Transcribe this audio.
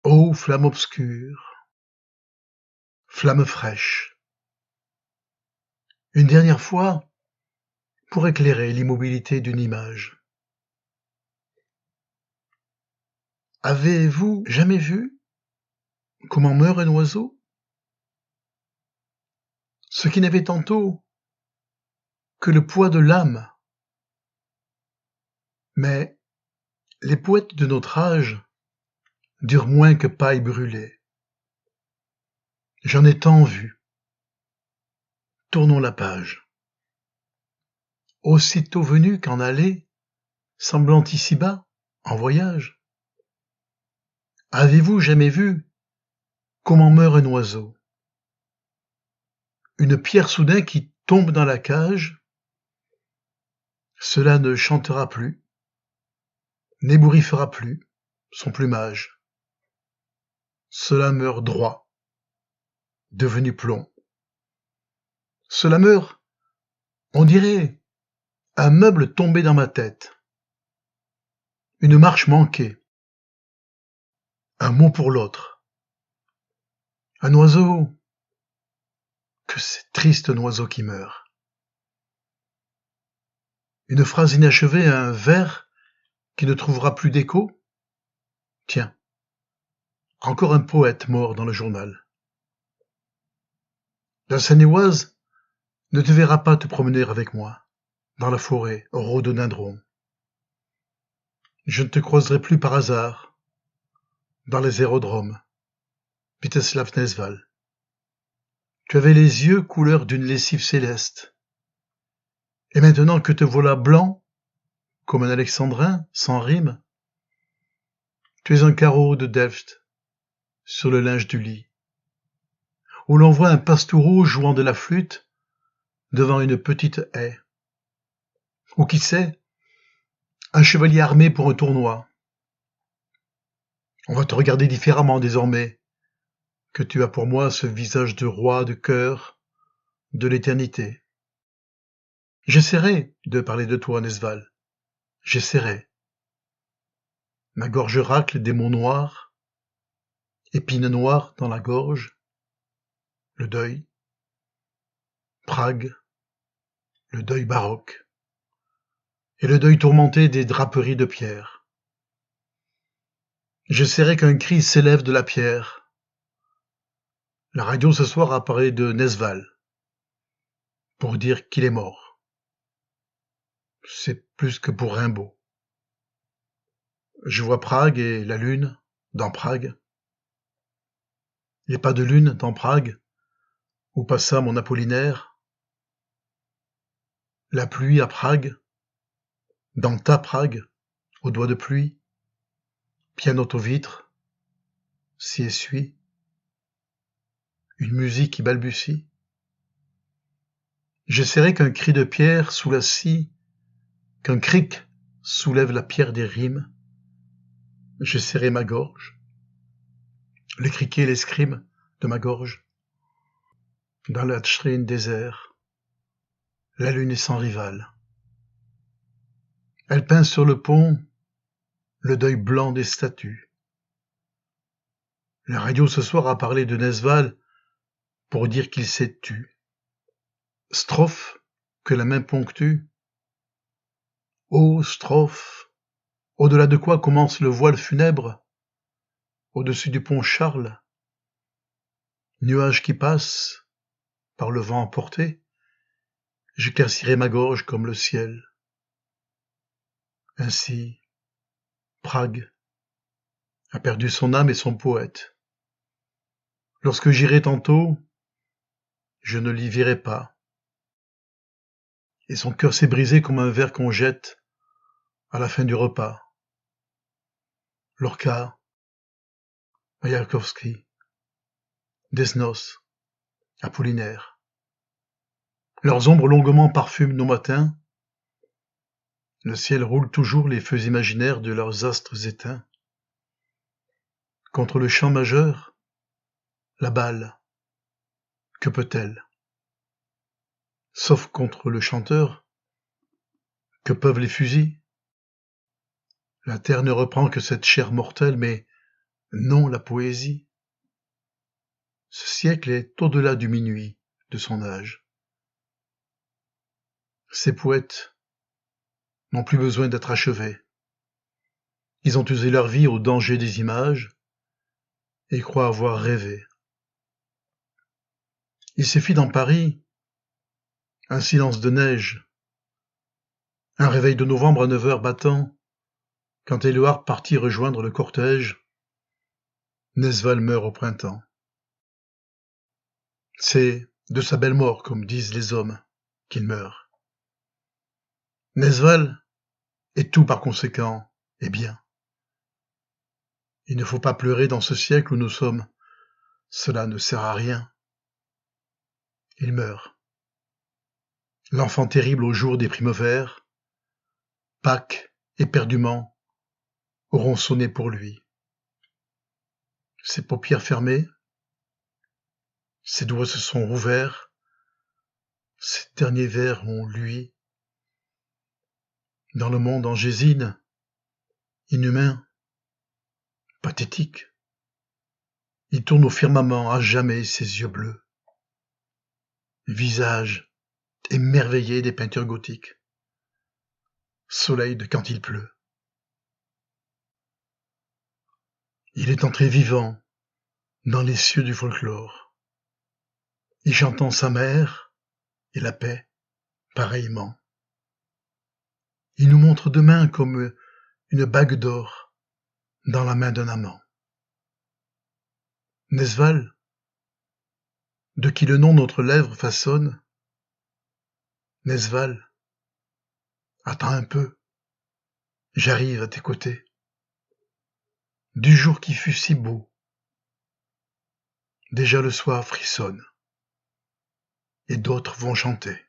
Ô flamme obscure, flamme fraîche, une dernière fois pour éclairer l'immobilité d'une image. Avez-vous jamais vu comment meurt un oiseau? Ce qui n'avait tantôt que le poids de l'âme. Mais les poètes de notre âge durent moins que paille brûlée. J'en ai tant vu. Tournons la page. Aussitôt venu qu'en aller, semblant ici-bas, en voyage. Avez-vous jamais vu comment meurt un oiseau? Une pierre soudain qui tombe dans la cage, cela ne chantera plus, n'ébouriffera plus son plumage. Cela meurt droit, devenu plomb. Cela meurt, on dirait, un meuble tombé dans ma tête, une marche manquée, un mot pour l'autre. Un oiseau, que c'est triste un oiseau qui meurt. Une phrase inachevée, un vers qui ne trouvera plus d'écho. Tiens, encore un poète mort dans le journal. La Seine-et-Oise ne te verra pas te promener avec moi, dans la forêt, au rhododendron. Je ne te croiserai plus par hasard, dans les aérodromes, Vítězslav Nezval. Tu avais les yeux couleur d'une lessive céleste. Et maintenant que te voilà blanc, comme un alexandrin, sans rime, tu es un carreau de Delft sur le linge du lit, où l'on voit un pastoureau jouant de la flûte devant une petite haie. Ou qui sait, un chevalier armé pour un tournoi. On va te regarder différemment désormais, que tu as pour moi ce visage de roi de cœur de l'éternité. J'essaierai de parler de toi, Nesval. J'essaierai. Ma gorge racle des mots noirs, épines noires dans la gorge, le deuil, Prague, le deuil baroque, et le deuil tourmenté des draperies de pierre. J'essaierai qu'un cri s'élève de la pierre. La radio ce soir a parlé de Nesval, pour dire qu'il est mort. C'est plus que pour Rimbaud. Je vois Prague et la lune dans Prague. Il n'y a pas de lune dans Prague, où passa mon Apollinaire. La pluie à Prague, dans ta Prague, aux doigts de pluie, piano aux vitres, s'y essuie, une musique qui balbutie. J'essaierai qu'un cri de pierre sous la scie, qu'un cric soulève la pierre des rimes. J'essaierai ma gorge, le criquet et l'escrime de ma gorge. Dans le Tchrin désert, la lune est sans rivale. Elle peint sur le pont le deuil blanc des statues. La radio ce soir a parlé de Nesval pour dire qu'il s'est tu. Strophe que la main ponctue. Ô strophe, au-delà de quoi commence le voile funèbre, au-dessus du pont Charles, nuage qui passe, par le vent emporté, j'éclaircirai ma gorge comme le ciel. Ainsi, Prague a perdu son âme et son poète. Lorsque j'irai tantôt, je ne l'y verrai pas. Et son cœur s'est brisé comme un verre qu'on jette à la fin du repas. Lorca, Mayakovsky, Desnos, Apollinaire. Leurs ombres longuement parfument nos matins. Le ciel roule toujours les feux imaginaires de leurs astres éteints. Contre le chant majeur, la balle, que peut-elle? Sauf contre le chanteur, que peuvent les fusils? La terre ne reprend que cette chair mortelle, mais non la poésie. Ce siècle est au-delà du minuit de son âge. Ces poètes n'ont plus besoin d'être achevés. Ils ont usé leur vie au danger des images et croient avoir rêvé. Il suffit dans Paris un silence de neige, un réveil de novembre à 9 heures battant, quand Éluard partit rejoindre le cortège, Nesval meurt au printemps. C'est de sa belle mort, comme disent les hommes, qu'il meurt. Nesval est tout par conséquent, et bien. Il ne faut pas pleurer dans ce siècle où nous sommes. Cela ne sert à rien. Il meurt. L'enfant terrible au jour des primevères, Pâques, éperdument, auront sonné pour lui. Ses paupières fermées, ses doigts se sont rouverts, ses derniers vers ont lui. Dans le monde angésine, inhumain, pathétique, il tourne au firmament à jamais ses yeux bleus. Visage émerveillé des peintures gothiques. Soleil de quand il pleut. Il est entré vivant dans les cieux du folklore, y chantant sa mère et la paix pareillement. Il nous montre demain comme une bague d'or dans la main d'un amant. Nesval, de qui le nom notre lèvre façonne, Nesval, attends un peu, j'arrive à tes côtés. Du jour qui fut si beau, déjà le soir frissonne, et d'autres vont chanter.